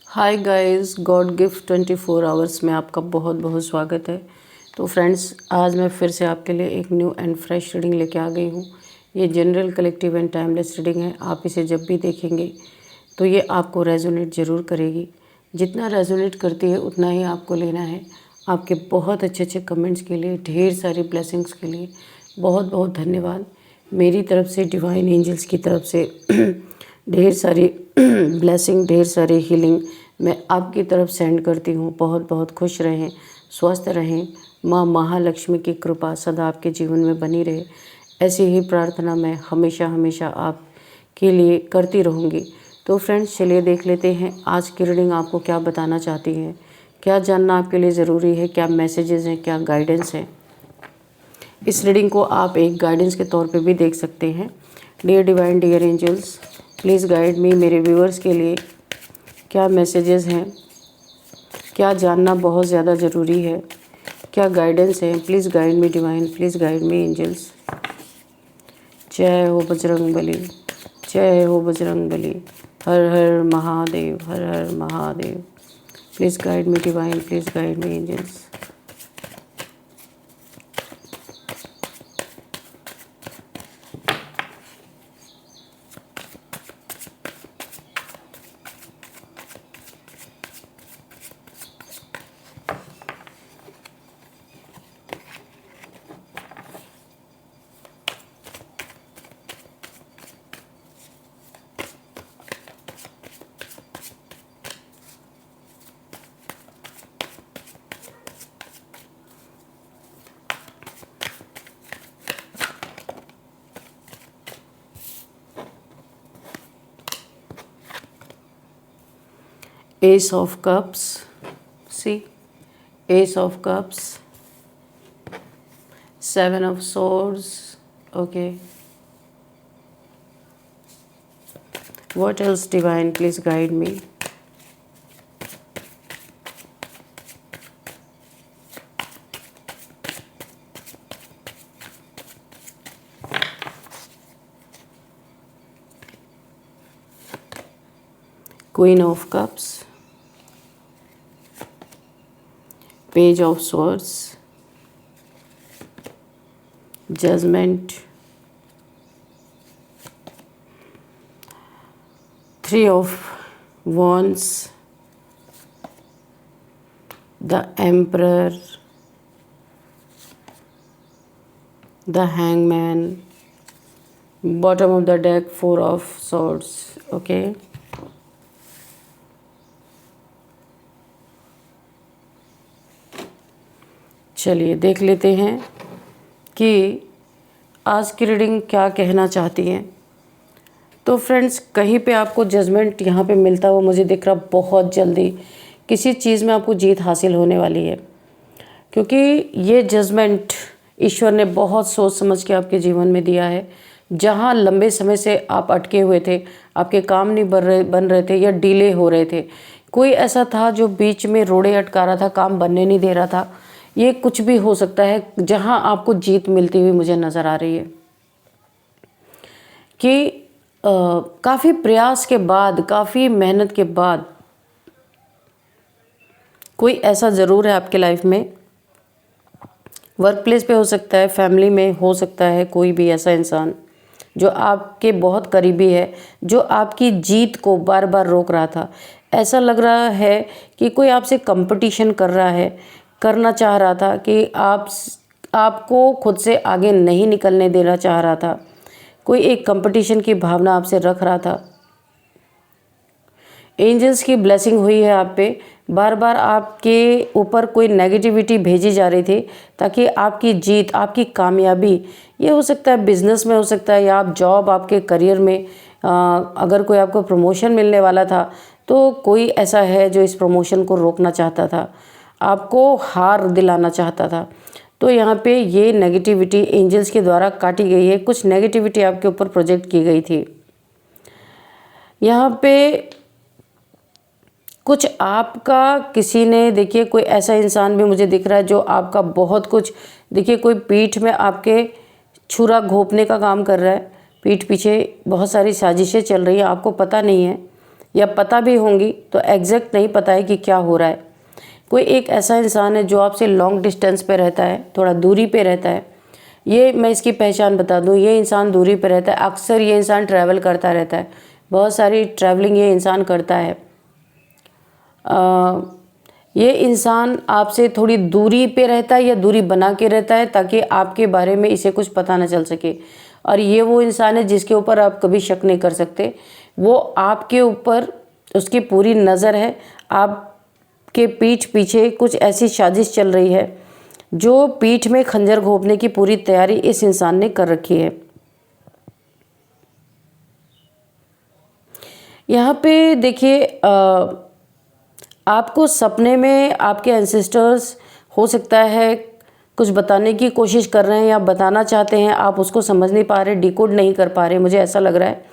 Hi guys, God gift 24 hours में आपका बहुत बहुत स्वागत है। तो फ्रेंड्स, आज मैं फिर से आपके लिए एक न्यू एंड फ्रेश रीडिंग लेके आ गई हूँ। ये general, collective and timeless reading है। आप इसे जब भी देखेंगे तो ये आपको रेजोनेट ज़रूर करेगी। जितना रेजोनेट करती है उतना ही आपको लेना है। आपके बहुत अच्छे अच्छे कमेंट्स के लिए, ढेर सारी ब्लेसिंग्स के लिए बहुत बहुत धन्यवाद। मेरी तरफ से, डिवाइन एंजल्स की तरफ से ढेर सारी ब्लेसिंग, ढेर सारी हीलिंग मैं आपकी तरफ सेंड करती हूँ। बहुत बहुत खुश रहें, स्वस्थ रहें। माँ महालक्ष्मी की कृपा सदा आपके जीवन में बनी रहे, ऐसी ही प्रार्थना मैं हमेशा हमेशा आपके लिए करती रहूँगी। तो फ्रेंड्स, चलिए देख लेते हैं आज की रीडिंग आपको क्या बताना चाहती है, क्या जानना आपके लिए ज़रूरी है, क्या मैसेजेस हैं, क्या गाइडेंस है। इस रीडिंग को आप एक गाइडेंस के तौर पे भी देख सकते हैं। Dear divine, dear angels, please guide me. मेरे व्यूअर्स के लिए क्या मैसेजेस हैं, क्या जानना बहुत ज़्यादा ज़रूरी है, क्या गाइडेंस है। Please guide me divine, please guide me angels. जय हो बजरंगबली, जय हो बजरंगबली। हर हर महादेव, हर हर Mahadev. Please guide me divine, please guide me angels. Ace of Cups, see, Ace of Cups, Seven of Swords, okay. What else, divine, please guide me. Queen of Cups, Page of Swords, Judgment, Three of Wands, the Emperor, the Hangman, bottom of the deck, Four of Swords, okay. चलिए देख लेते हैं कि आज की reading क्या कहना चाहती है। तो फ्रेंड्स, कहीं पे आपको जजमेंट यहाँ पे मिलता हुआ मुझे दिख रहा। बहुत जल्दी किसी चीज़ में आपको जीत हासिल होने वाली है, क्योंकि ये जजमेंट ईश्वर ने बहुत सोच समझ के आपके जीवन में दिया है। जहाँ लंबे समय से आप अटके हुए थे, आपके काम नहीं बन रहे थे या डिले हो रहे थे, कोई ऐसा था जो बीच में रोड़े अटका रहा था, काम बनने नहीं दे रहा था, ये कुछ भी हो सकता है। जहाँ आपको जीत मिलती हुई मुझे नज़र आ रही है कि काफ़ी प्रयास के बाद, काफ़ी मेहनत के बाद कोई ऐसा ज़रूर है आपके लाइफ में। वर्क प्लेस पे हो सकता है, फैमिली में हो सकता है, कोई भी ऐसा इंसान जो आपके बहुत करीबी है, जो आपकी जीत को बार बार रोक रहा था। ऐसा लग रहा है कि कोई आपसे कंपटीशन कर रहा है, करना चाह रहा था कि आपको खुद से आगे नहीं निकलने देना चाह रहा था। कोई एक कंपटीशन की भावना आपसे रख रहा था। एंजल्स की ब्लेसिंग हुई है आप पे। बार बार आपके ऊपर कोई नेगेटिविटी भेजी जा रही थी ताकि आपकी जीत, आपकी कामयाबी, ये हो सकता है बिजनेस में हो सकता है, या आप जॉब, आपके करियर में अगर कोई आपको प्रमोशन मिलने वाला था तो कोई ऐसा है जो इस प्रमोशन को रोकना चाहता था, आपको हार दिलाना चाहता था। तो यहाँ पे ये नेगेटिविटी एंजल्स के द्वारा काटी गई है। कुछ नेगेटिविटी आपके ऊपर प्रोजेक्ट की गई थी। यहाँ पे कुछ आपका किसी ने, देखिए कोई ऐसा इंसान भी मुझे दिख रहा है जो आपका बहुत कुछ, देखिए कोई पीठ में आपके छुरा घोंपने का काम कर रहा है। पीठ पीछे बहुत सारी साजिशें चल रही हैं, आपको पता नहीं है या पता भी होंगी तो एग्जैक्ट नहीं पता है कि क्या हो रहा है। कोई एक ऐसा इंसान है जो आपसे लॉन्ग डिस्टेंस पे रहता है, थोड़ा दूरी पे रहता है। ये मैं इसकी पहचान बता दूं, ये इंसान दूरी पे रहता है। अक्सर ये इंसान ट्रैवल करता रहता है, बहुत सारी ट्रैवलिंग ये इंसान करता है। ये इंसान आपसे थोड़ी दूरी पे रहता है या दूरी बना के रहता है ताकि आपके बारे में इसे कुछ पता ना चल सके। और ये वो इंसान है जिसके ऊपर आप कभी शक नहीं कर सकते। वो आपके ऊपर उसकी पूरी नज़र है। आपके पीठ पीछे कुछ ऐसी साजिश चल रही है जो पीठ में खंजर घोंपने की पूरी तैयारी इस इंसान ने कर रखी है। यहाँ पे देखिए, आपको सपने में आपके एंसेस्टर्स हो सकता है कुछ बताने की कोशिश कर रहे हैं या बताना चाहते हैं, आप उसको समझ नहीं पा रहे, डिकोड नहीं कर पा रहे। मुझे ऐसा लग रहा है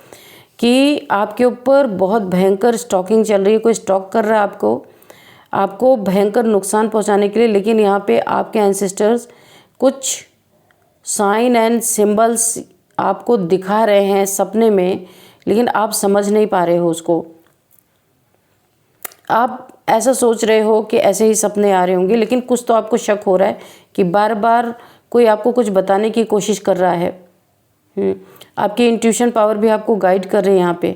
कि आपके ऊपर बहुत भयंकर स्टॉकिंग चल रही है, कोई स्टॉक कर रहा है आपको भयंकर नुकसान पहुंचाने के लिए। लेकिन यहाँ पे आपके एंसेस्टर्स कुछ साइन एंड सिंबल्स आपको दिखा रहे हैं सपने में, लेकिन आप समझ नहीं पा रहे हो उसको। आप ऐसा सोच रहे हो कि ऐसे ही सपने आ रहे होंगे, लेकिन कुछ तो आपको शक हो रहा है कि बार बार कोई आपको कुछ बताने की कोशिश कर रहा है। आपकी इंट्यूशन पावर भी आपको गाइड कर रही है। यहाँ पे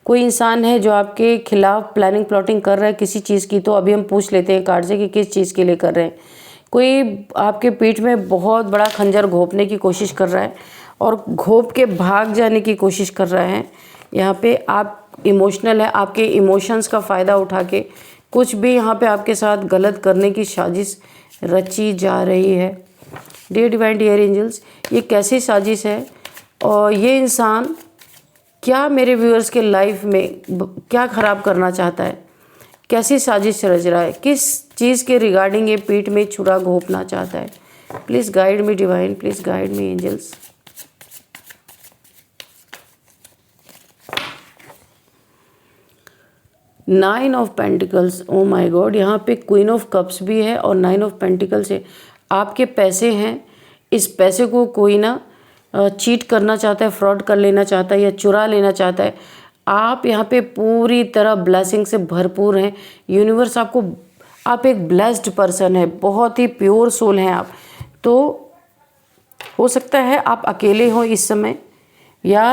कोई इंसान है जो आपके खिलाफ प्लानिंग प्लॉटिंग कर रहा है किसी चीज़ की। तो अभी हम पूछ लेते हैं कार्ड से कि किस चीज़ के लिए कर रहे हैं। कोई आपके पीठ में बहुत बड़ा खंजर घोंपने की कोशिश कर रहा है और घोंप के भाग जाने की कोशिश कर रहा है। यहाँ पे आप इमोशनल है, आपके इमोशंस का फ़ायदा उठा के कुछ भी यहाँ पे आपके साथ गलत करने की साजिश रची जा रही है। डियर डिवाइन, डियर एंजल्स, ये कैसी साजिश है और ये इंसान क्या मेरे व्यूअर्स के लाइफ में क्या ख़राब करना चाहता है, कैसी साजिश रच रहा है, किस चीज़ के रिगार्डिंग ये पीठ में छुरा घोंपना चाहता है। Please guide me divine, please guide me angels. Nine of pentacles, oh my God, यहाँ पे क्वीन ऑफ कप्स भी है और नाइन ऑफ पेंटिकल्स है। आपके पैसे हैं, इस पैसे को कोई ना चीट करना चाहता है, फ्रॉड कर लेना चाहता है या चुरा लेना चाहता है। आप यहाँ पे पूरी तरह ब्लेसिंग से भरपूर हैं। यूनिवर्स आपको, आप एक ब्लेस्ड पर्सन है, बहुत ही प्योर सोल हैं आप। तो हो सकता है आप अकेले हो इस समय या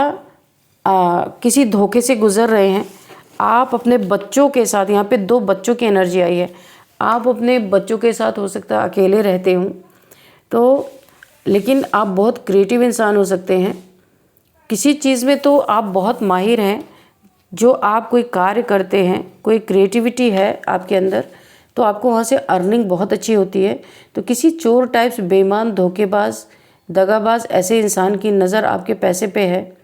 किसी धोखे से गुजर रहे हैं। आप अपने बच्चों के साथ, यहाँ पे 2 बच्चों की एनर्जी आई है, आप अपने बच्चों के साथ हो सकता है अकेले रहते हों। तो लेकिन आप बहुत क्रिएटिव इंसान हो सकते हैं किसी चीज़ में। तो आप बहुत माहिर हैं, जो आप कोई कार्य करते हैं, कोई क्रिएटिविटी है आपके अंदर, तो आपको वहाँ से अर्निंग बहुत अच्छी होती है। तो किसी चोर टाइप्स, बेईमान, धोखेबाज, दगाबाज ऐसे इंसान की नज़र आपके पैसे पे है,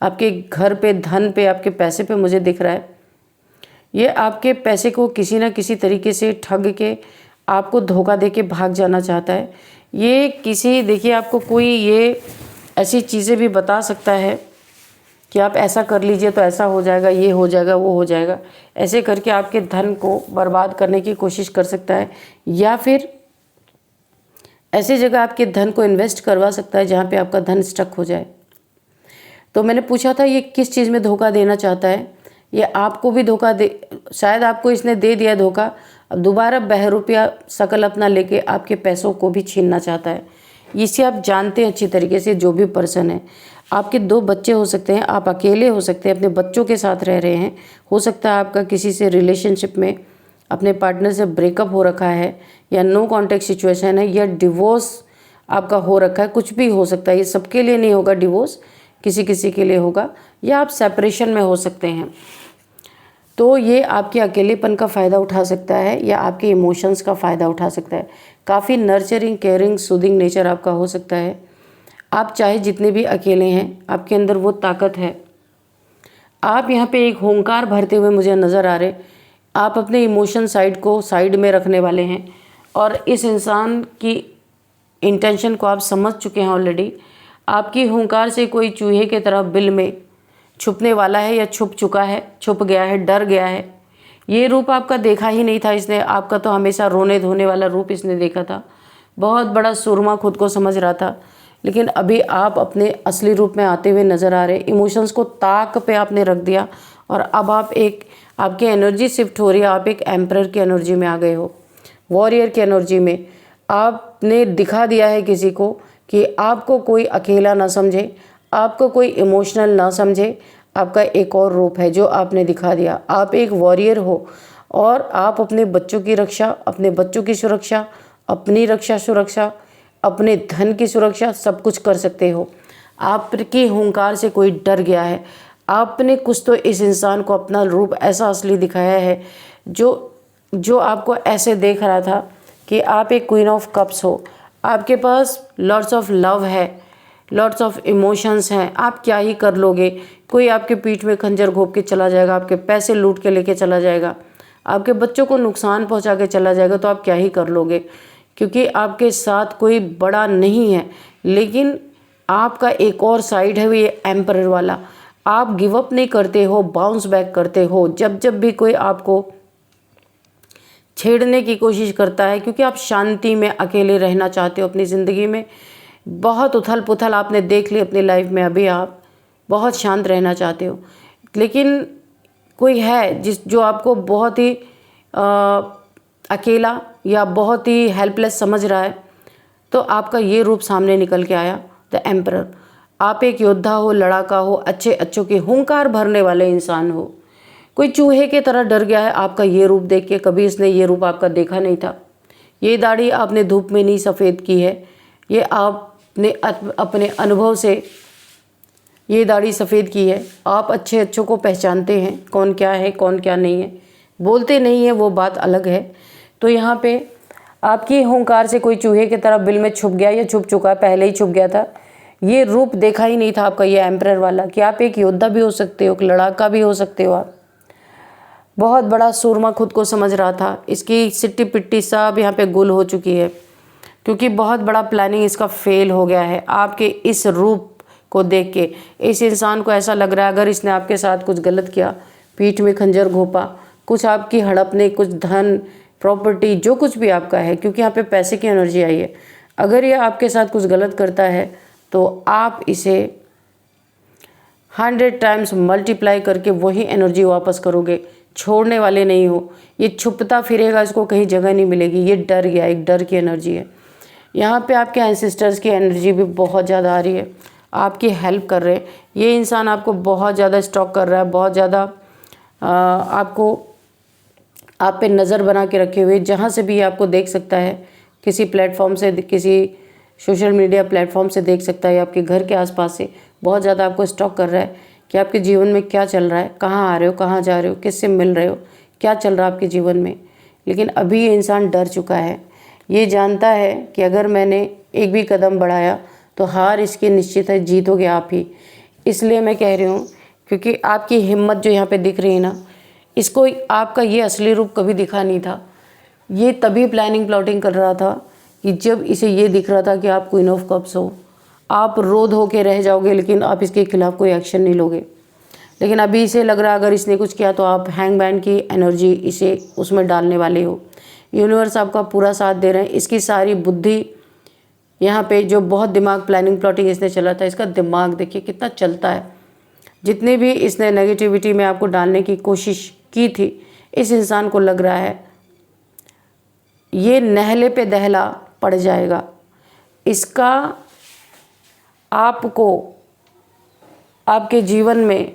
आपके घर पे, धन पे, आपके पैसे पे मुझे दिख रहा है। ये आपके पैसे को किसी ना किसी तरीके से ठग के आपको धोखा दे के भाग जाना चाहता है। ये किसी, देखिए आपको कोई ये ऐसी चीज़ें भी बता सकता है कि आप ऐसा कर लीजिए तो ऐसा हो जाएगा, ये हो जाएगा, वो हो जाएगा, ऐसे करके आपके धन को बर्बाद करने की कोशिश कर सकता है। या फिर ऐसी जगह आपके धन को इन्वेस्ट करवा सकता है जहाँ पे आपका धन स्टक हो जाए। तो मैंने पूछा था ये किस चीज़ में धोखा देना चाहता है। ये आपको भी धोखा दे, शायद आपको इसने दे दिया धोखा, अब दोबारा बहरूपिया शकल अपना लेके आपके पैसों को भी छीनना चाहता है। इसे आप जानते हैं अच्छी तरीके से, जो भी पर्सन है। आपके 2 बच्चे हो सकते हैं, आप अकेले हो सकते हैं, अपने बच्चों के साथ रह रहे हैं। हो सकता है आपका किसी से रिलेशनशिप में अपने पार्टनर से ब्रेकअप हो रखा है या नो कॉन्टैक्ट सिचुएशन है या डिवोर्स आपका हो रखा है, कुछ भी हो सकता है। ये सबके लिए नहीं होगा डिवोर्स, किसी किसी के लिए होगा, या आप सेपरेशन में हो सकते हैं। तो ये आपके अकेलेपन का फ़ायदा उठा सकता है या आपके इमोशंस का फ़ायदा उठा सकता है। काफ़ी नर्चरिंग, केयरिंग, सूदिंग नेचर आपका हो सकता है। आप चाहे जितने भी अकेले हैं, आपके अंदर वो ताकत है। आप यहाँ पे एक होंकार भरते हुए मुझे नज़र आ रहे। आप अपने इमोशन साइड को साइड में रखने वाले हैं और इस इंसान की इंटेंशन को आप समझ चुके हैं ऑलरेडी। आपकी हुंकार से कोई चूहे की तरह बिल में छुपने वाला है या छुप चुका है, छुप गया है, डर गया है। ये रूप आपका देखा ही नहीं था इसने। आपका तो हमेशा रोने धोने वाला रूप इसने देखा था। बहुत बड़ा सुरमा खुद को समझ रहा था, लेकिन अभी आप अपने असली रूप में आते हुए नज़र आ रहे। इमोशंस को ताक पे आपने रख दिया और अब आप एक आपकी एनर्जी शिफ्ट हो रही है, आप एक एम्परर की एनर्जी में आ गए हो, वॉरियर की एनर्जी में। आपने दिखा दिया है किसी को कि आपको कोई अकेला ना समझे, आपको कोई इमोशनल ना समझे। आपका एक और रूप है जो आपने दिखा दिया, आप एक वॉरियर हो और आप अपने बच्चों की रक्षा, अपने बच्चों की सुरक्षा, अपनी रक्षा सुरक्षा, अपने धन की सुरक्षा सब कुछ कर सकते हो। आपकी हुंकार से कोई डर गया है, आपने कुछ तो इस इंसान को अपना रूप ऐसा असली दिखाया है जो आपको ऐसे देख रहा था कि आप एक क्वीन ऑफ कप्स हो, आपके पास लॉट्स ऑफ लव है, लॉट्स ऑफ इमोशंस हैं, आप क्या ही कर लोगे। कोई आपके पीठ में खंजर घोंप के चला जाएगा, आपके पैसे लूट के लेके चला जाएगा, आपके बच्चों को नुकसान पहुंचा के चला जाएगा, तो आप क्या ही कर लोगे, क्योंकि आपके साथ कोई बड़ा नहीं है। लेकिन आपका एक और साइड है, वो ये एम्परर वाला। आप गिव अप नहीं करते हो, बाउंस बैक करते हो जब जब भी कोई आपको छेड़ने की कोशिश करता है, क्योंकि आप शांति में अकेले रहना चाहते हो अपनी ज़िंदगी में। बहुत उथल पुथल आपने देख ली अपनी लाइफ में, अभी आप बहुत शांत रहना चाहते हो, लेकिन कोई है जो आपको बहुत ही अकेला या बहुत ही हेल्पलेस समझ रहा है। तो आपका ये रूप सामने निकल के आया, द एम्परर। आप एक योद्धा हो, लड़ाका हो, अच्छे अच्छों के हुंकार भरने वाले इंसान हो। कोई चूहे की तरह डर गया है आपका ये रूप देख के, कभी इसने ये रूप आपका देखा नहीं था। ये दाढ़ी आपने धूप में नहीं सफ़ेद की है, ये आपने अपने अनुभव से ये दाढ़ी सफ़ेद की है। आप अच्छे अच्छों को पहचानते हैं, कौन क्या है कौन क्या नहीं है। बोलते नहीं है वो बात अलग है। तो यहाँ पे आपकी हुंकार से कोई चूहे की तरह बिल में छुप गया या छुप चुका, पहले ही छुप गया था। ये रूप देखा ही नहीं था आपका ये एम्परर वाला, कि आप एक योद्धा भी हो सकते हो, एक लड़ाका भी हो सकते हो। आप बहुत बड़ा सूरमा खुद को समझ रहा था। इसकी सिट्टी पिट्टी सब यहाँ पे गुल हो चुकी है, क्योंकि बहुत बड़ा प्लानिंग इसका फेल हो गया है। आपके इस रूप को देख के इस इंसान को ऐसा लग रहा है, अगर इसने आपके साथ कुछ गलत किया, पीठ में खंजर घोंपा, कुछ आपकी हड़पने, कुछ धन प्रॉपर्टी जो कुछ भी आपका है, क्योंकि यहाँ पे पैसे की एनर्जी आई है, अगर ये आपके साथ कुछ गलत करता है तो आप इसे 100 टाइम्स मल्टीप्लाई करके वही एनर्जी वापस करोगे, छोड़ने वाले नहीं हो। ये छुपता फिरेगा, इसको कहीं जगह नहीं मिलेगी। ये डर गया, एक डर की एनर्जी है। यहाँ पे आपके एंसेस्टर्स की एनर्जी भी बहुत ज़्यादा आ रही है, आपकी हेल्प कर रहे हैं। ये इंसान आपको बहुत ज़्यादा स्टॉक कर रहा है, बहुत ज़्यादा आपको आप पे नज़र बना के रखे हुए, जहाँ से भी आपको देख सकता है, किसी प्लेटफॉर्म से, किसी सोशल मीडिया प्लेटफॉर्म से देख सकता है, आपके घर के आसपास से बहुत ज़्यादा आपको स्टॉक कर रहा है कि आपके जीवन में क्या चल रहा है, कहाँ आ रहे हो, कहाँ जा रहे हो, किससे मिल रहे हो, क्या चल रहा है आपके जीवन में। लेकिन अभी ये इंसान डर चुका है, ये जानता है कि अगर मैंने एक भी कदम बढ़ाया तो हार इसकी निश्चित है, जीतोगे आप ही। इसलिए मैं कह रही हूँ, क्योंकि आपकी हिम्मत जो यहाँ पे दिख रही है ना, इसको आपका ये असली रूप कभी दिखा नहीं था। ये तभी प्लानिंग प्लॉटिंग कर रहा था कि जब इसे ये दिख रहा था कि आप क्वीन ऑफ कप्स हो, आप रोध होके रह जाओगे, लेकिन आप इसके खिलाफ कोई एक्शन नहीं लोगे। लेकिन अभी इसे लग रहा है अगर इसने कुछ किया तो आप हैंगमैन की एनर्जी इसे उसमें डालने वाले हो। यूनिवर्स आपका पूरा साथ दे रहे हैं। इसकी सारी बुद्धि यहाँ पे जो बहुत दिमाग प्लानिंग प्लॉटिंग इसने चला था, इसका दिमाग देखिए कितना चलता है। जितने भी इसने नेगेटिविटी में आपको डालने की कोशिश की थी, इस इंसान को लग रहा है ये नहले पे दहला पड़ जाएगा। इसका आपको आपके जीवन में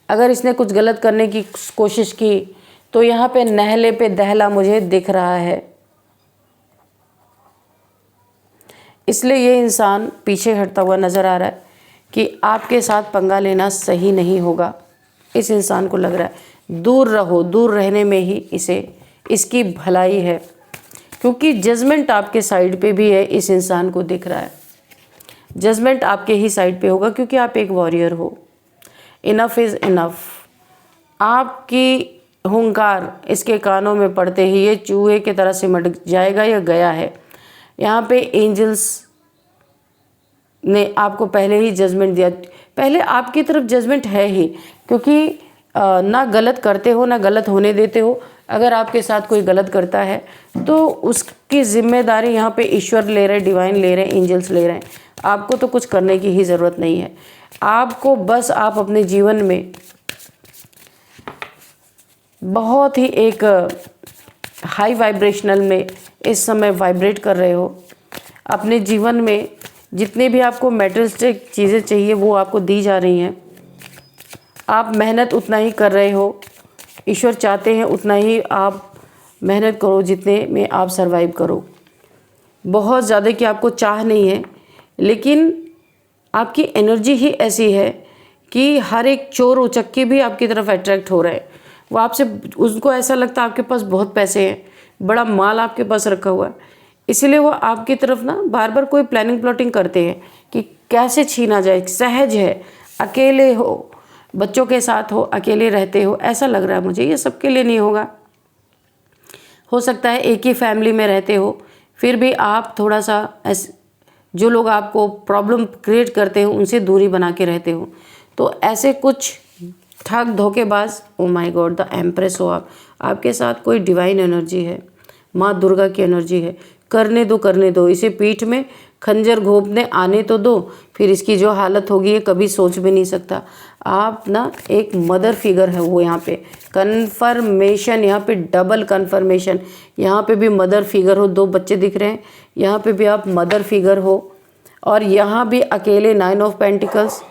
अगर इसने कुछ गलत करने की कोशिश की तो यहाँ पे नहले पे दहला मुझे दिख रहा है। इसलिए ये इंसान पीछे हटता हुआ नज़र आ रहा है कि आपके साथ पंगा लेना सही नहीं होगा। इस इंसान को लग रहा है दूर रहो, दूर रहने में ही इसकी भलाई है, क्योंकि जजमेंट आपके साइड पे भी है। इस इंसान को दिख रहा है जजमेंट आपके ही साइड पे होगा, क्योंकि आप एक वॉरियर हो। Enough is enough. आपकी हुंकार इसके कानों में पड़ते ही ये चूहे की तरह सिमट जाएगा या गया है। यहाँ पे एंजल्स ने आपको पहले ही जजमेंट दिया, पहले आपकी तरफ जजमेंट है ही, क्योंकि ना गलत करते हो ना गलत होने देते हो। अगर आपके साथ कोई गलत करता है तो उसकी जिम्मेदारी यहाँ पे ईश्वर ले रहे, डिवाइन ले रहे हैं, एंजल्स ले रहे हैं। आपको तो कुछ करने की ही ज़रूरत नहीं है। आपको बस आप अपने जीवन में बहुत ही एक हाई वाइब्रेशनल में इस समय वाइब्रेट कर रहे हो। अपने जीवन में जितने भी आपको मटेरियलिस्टिक चीज़ें चाहिए वो आपको दी जा रही हैं। आप मेहनत उतना ही कर रहे हो, ईश्वर चाहते हैं उतना ही आप मेहनत करो जितने में आप सरवाइव करो। बहुत ज़्यादा कि आपको चाह नहीं है, लेकिन आपकी एनर्जी ही ऐसी है कि हर एक चोर उचक्के भी आपकी तरफ अट्रैक्ट हो रहे हैं। वो आपसे, उसको ऐसा लगता है आपके पास बहुत पैसे हैं, बड़ा माल आपके पास रखा हुआ है, इसीलिए वो आपकी तरफ ना बार बार कोई प्लानिंग प्लॉटिंग करते हैं कि कैसे छीना जाए। सहज है, अकेले हो, बच्चों के साथ हो, अकेले रहते हो, ऐसा लग रहा है मुझे। ये सबके लिए नहीं होगा, हो सकता है एक ही फैमिली में रहते हो, फिर भी आप थोड़ा सा जो लोग आपको प्रॉब्लम क्रिएट करते हो उनसे दूरी बना के रहते हो। तो ऐसे कुछ ठग धोखेबाज, ओ माय गॉड, द एम्प्रेस हो आप, आपके साथ कोई डिवाइन एनर्जी है, माँ दुर्गा की एनर्जी है। करने दो इसे, पीठ में खंजर घोंपने आने तो दो, फिर इसकी जो हालत होगी ये कभी सोच भी नहीं सकता। आप ना एक मदर फिगर है वो, यहाँ पे कन्फर्मेशन, यहाँ पे डबल कन्फर्मेशन, यहाँ पे भी मदर फिगर हो, 2 बच्चे दिख रहे हैं, यहाँ पे भी आप मदर फिगर हो, और यहाँ भी अकेले 9 ऑफ पेंटिकल्स,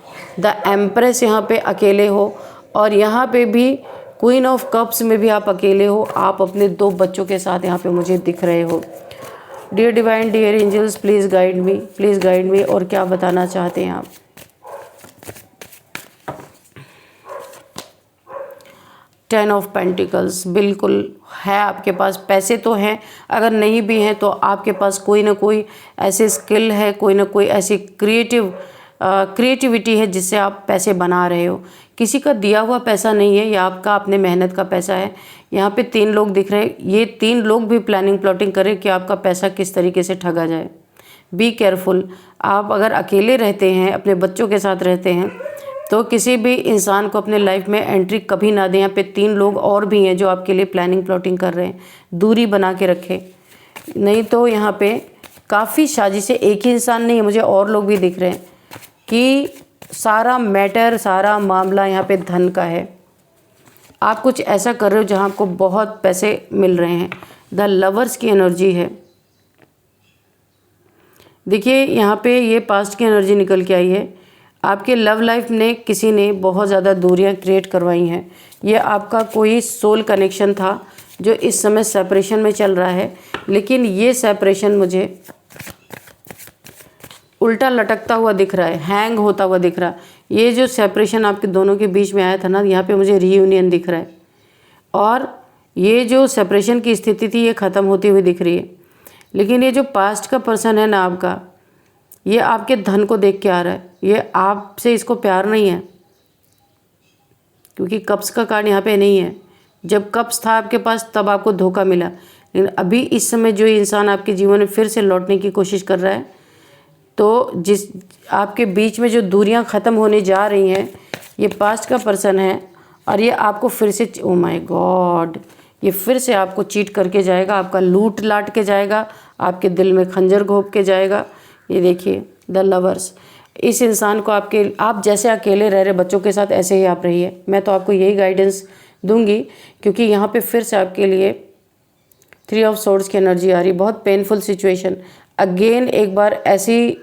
द एम्प्रेस यहाँ पे अकेले हो, और यहाँ पे भी क्वीन ऑफ कप्स में भी आप अकेले हो। आप अपने 2 बच्चों के साथ यहाँ पे मुझे दिख रहे हो। Dear divine, dear angels, please guide me, please guide me. और क्या बताना चाहते हैं आप? 10 ऑफ पेंटिकल्स, बिल्कुल है आपके पास, पैसे तो हैं, अगर नहीं भी हैं तो आपके पास कोई ना कोई ऐसी स्किल है, कोई ना कोई ऐसी क्रिएटिविटी है जिससे आप पैसे बना रहे हो। किसी का दिया हुआ पैसा नहीं है, ये आपका अपने मेहनत का पैसा है। यहाँ पे 3 लोग दिख रहे हैं, ये 3 लोग भी प्लानिंग प्लॉटिंग करें कि आपका पैसा किस तरीके से ठगा जाए। Be careful. आप अगर अकेले रहते हैं, अपने बच्चों के साथ रहते हैं, तो किसी भी इंसान को अपने लाइफ में एंट्री कभी ना दें। यहाँ पे 3 लोग और भी हैं जो आपके लिए प्लानिंग प्लॉटिंग कर रहे हैं, दूरी बना के रखें। नहीं तो यहाँ पे काफ़ी साजिशें, एक ही इंसान नहीं है, मुझे और लोग भी दिख रहे हैं कि सारा मैटर, सारा मामला यहाँ पे धन का है। आप कुछ ऐसा कर रहे हो जहाँ आपको बहुत पैसे मिल रहे हैं। द लवर्स की एनर्जी है। देखिए यहाँ पे ये पास्ट की एनर्जी निकल के आई है। आपके लव लाइफ ने किसी ने बहुत ज़्यादा दूरियां क्रिएट करवाई हैं। ये आपका कोई सोल कनेक्शन था जो इस समय सेपरेशन में चल रहा है, लेकिन ये सेपरेशन मुझे उल्टा लटकता हुआ दिख रहा है, हैंग होता हुआ दिख रहा है। ये जो सेपरेशन आपके दोनों के बीच में आया था ना, यहाँ पे मुझे रीयूनियन दिख रहा है, और ये जो सेपरेशन की स्थिति थी ये ख़त्म होती हुई दिख रही है। लेकिन ये जो पास्ट का पर्सन है ना आपका, ये आपके धन को देख के आ रहा है, ये आपसे इसको प्यार नहीं है, क्योंकि कप्स का कार्ड यहाँ पे नहीं है। जब कप्स था आपके पास तब आपको धोखा मिला, लेकिन अभी इस समय जो इंसान आपके जीवन में फिर से लौटने की कोशिश कर रहा है, तो जिस आपके बीच में जो दूरियां ख़त्म होने जा रही हैं, ये पास्ट का पर्सन है, और ये आपको फिर से, ओ माय गॉड, ये फिर से आपको चीट करके जाएगा, आपका लूट लाट के जाएगा, आपके दिल में खंजर घोंप के जाएगा। ये देखिए द लवर्स, इस इंसान को आप जैसे अकेले रह रहे बच्चों के साथ ऐसे ही आप रहिए। मैं तो आपको यही गाइडेंस दूंगी, क्योंकि यहाँ पे फिर से आपके लिए 3 ऑफ सोर्ड्स की एनर्जी आ रही। बहुत पेनफुल सिचुएशन, अगेन एक बार ऐसी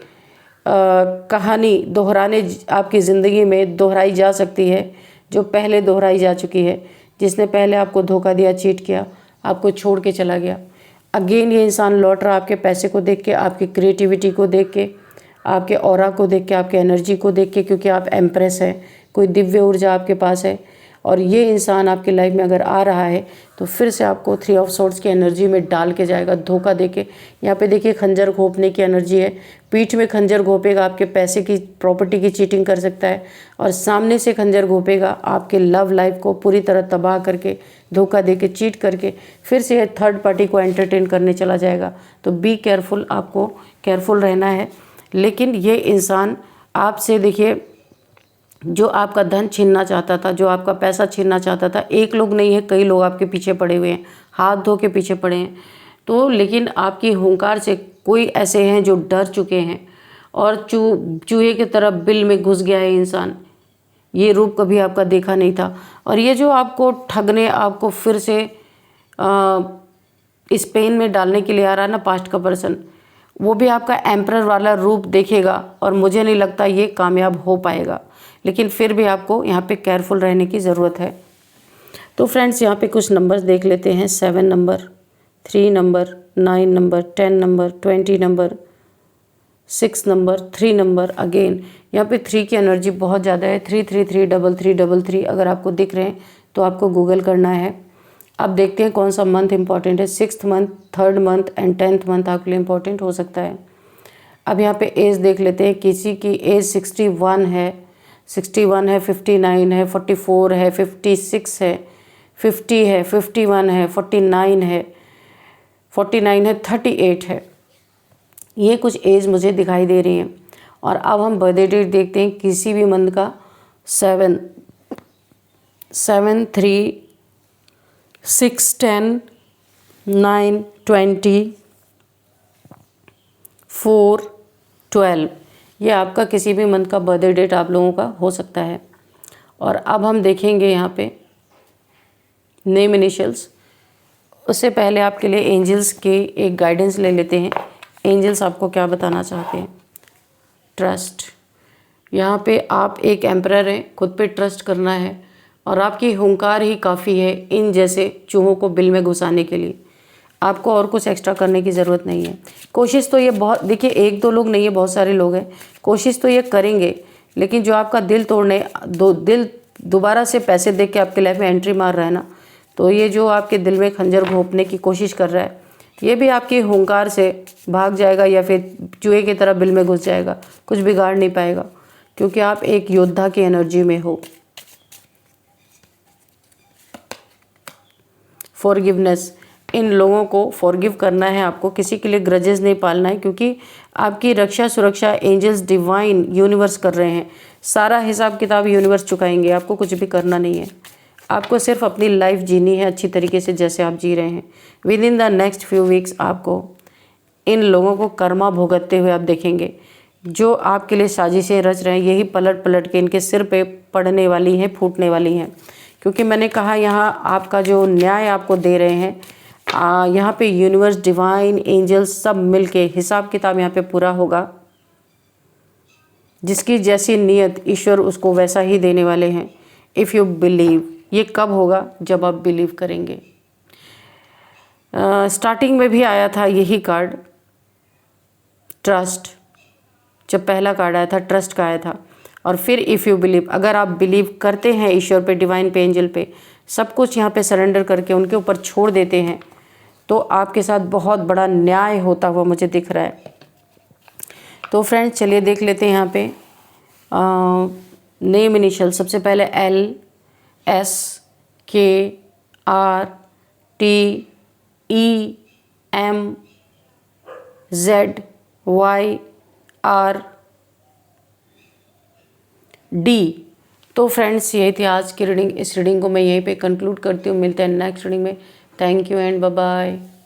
कहानी दोहराने आपकी ज़िंदगी में दोहराई जा सकती है जो पहले दोहराई जा चुकी है। जिसने पहले आपको धोखा दिया, चीट किया, आपको छोड़ के चला गया, अगेन ये इंसान लौट रहा आपके पैसे को देख के, आपकी क्रिएटिविटी को देख के, आपके ऑरा को देख के, आपके एनर्जी को देख के, क्योंकि आप एम्प्रेस हैं, कोई दिव्य ऊर्जा आपके पास है। और ये इंसान आपकी लाइफ में अगर आ रहा है तो फिर से आपको 3 ऑफ सोर्ड्स की एनर्जी में डाल के जाएगा, धोखा देके। यहाँ पे देखिए खंजर घोंपने की एनर्जी है, पीठ में खंजर घोंपेगा, आपके पैसे की, प्रॉपर्टी की चीटिंग कर सकता है, और सामने से खंजर घोंपेगा, आपके लव लाइफ को पूरी तरह तबाह करके, धोखा देके, चीट करके फिर से थर्ड पार्टी को एंटरटेन करने चला जाएगा। तो बी केयरफुल, आपको केयरफुल रहना है। लेकिन ये इंसान आपसे, देखिए, जो आपका धन छीनना चाहता था, जो आपका पैसा छीनना चाहता था, एक लोग नहीं है, कई लोग आपके पीछे पड़े हुए हैं, हाथ धो के पीछे पड़े हैं। तो लेकिन आपकी हुंकार से कोई ऐसे हैं जो डर चुके हैं, और चूहे की तरह बिल में घुस गया है इंसान। ये रूप कभी आपका देखा नहीं था। और ये जो आपको ठगने, आपको फिर से इस पेन में डालने के लिए आ रहा है ना पास्ट का पर्सन, वो भी आपका एम्परर वाला रूप देखेगा और मुझे नहीं लगता ये कामयाब हो पाएगा। लेकिन फिर भी आपको यहाँ पे केयरफुल रहने की ज़रूरत है। तो फ्रेंड्स यहाँ पे कुछ नंबर्स देख लेते हैं। 7 number, 3 number, 9 number, 10 number, 20 number, 6 number, 3 number. Again यहाँ पे 3 की एनर्जी बहुत ज़्यादा है। 3333333 अगर आपको दिख रहे हैं तो आपको गूगल करना है। अब देखते हैं कौन सा मंथ इंपॉर्टेंट है। 6th month, 3rd month and 10th month आपके लिए इंपॉर्टेंट हो सकता है। अब यहाँ पे एज देख लेते हैं। किसी की एज 61 है, 59 है, 44 है, 56 है, 50 है, 51 है, 49 है, 38 है। ये कुछ एज मुझे दिखाई दे रही हैं। और अब हम बर्थडे डेट देखते हैं किसी भी मंथ का। 7, 3, 6, 10, 9, 20, 4, 12, ये आपका किसी भी मंथ का बर्थडे डेट आप लोगों का हो सकता है। और अब हम देखेंगे यहाँ पे नेम इनिशियल्स। उससे पहले आपके लिए एंजल्स के एक गाइडेंस ले लेते हैं। एंजल्स आपको क्या बताना चाहते हैं। ट्रस्ट, यहाँ पे आप एक एम्परर हैं, खुद पे ट्रस्ट करना है और आपकी हुंकार ही काफ़ी है इन जैसे चूहों को बिल में घुसाने के लिए। आपको और कुछ एक्स्ट्रा करने की ज़रूरत नहीं है। कोशिश तो ये बहुत, देखिए 1-2 लोग नहीं है, बहुत सारे लोग हैं। कोशिश तो ये करेंगे, लेकिन जो आपका दिल तोड़ने, दिल दोबारा से पैसे दे के आपके लाइफ में एंट्री मार रहा है ना, तो ये जो आपके दिल में खंजर घोंपने की कोशिश कर रहा है, ये भी आपकी हुंकार से भाग जाएगा या फिर चूहे की तरह बिल में घुस जाएगा। कुछ बिगाड़ नहीं पाएगा क्योंकि आप एक योद्धा की एनर्जी में हो। फॉरगिवनेस, इन लोगों को फॉरगिव करना है आपको, किसी के लिए ग्रजेस नहीं पालना है क्योंकि आपकी रक्षा सुरक्षा एंजल्स, डिवाइन, यूनिवर्स कर रहे हैं। सारा हिसाब किताब यूनिवर्स चुकाएंगे, आपको कुछ भी करना नहीं है। आपको सिर्फ अपनी लाइफ जीनी है अच्छी तरीके से जैसे आप जी रहे हैं। With in the next few weeks आपको इन लोगों को कर्मा भुगतते हुए आप देखेंगे। जो आपके लिए साजिशें रच रहे हैं यही पलट पलट के इनके सिर पे पड़ने वाली हैं, फूटने वाली हैं। क्योंकि मैंने कहा यहाँ आपका जो न्याय आपको दे रहे हैं, यहाँ पे यूनिवर्स, डिवाइन, एंजल्स सब मिलके हिसाब किताब यहाँ पे पूरा होगा। जिसकी जैसी नीयत ईश्वर उसको वैसा ही देने वाले हैं। इफ़ यू बिलीव, ये कब होगा, जब आप बिलीव करेंगे। स्टार्टिंग में भी आया था यही कार्ड, ट्रस्ट। जब पहला कार्ड आया था ट्रस्ट का आया था। और फिर इफ़ यू बिलीव, अगर आप बिलीव करते हैं ईश्वर पे, डिवाइन पे, एंजल पे, सब कुछ यहाँ पे सरेंडर करके उनके ऊपर छोड़ देते हैं, तो आपके साथ बहुत बड़ा न्याय होता हुआ मुझे दिख रहा है। तो फ्रेंड्स चलिए देख लेते हैं यहाँ पे नेम इनिशियल। सबसे पहले L, S, K, R, T, E, M, Z, Y, R, D। तो फ्रेंड्स यही थी आज की रीडिंग। इस रीडिंग को मैं यहीं पे कंक्लूड करती हूँ। मिलते हैं नेक्स्ट रीडिंग में। Thank you and bye bye.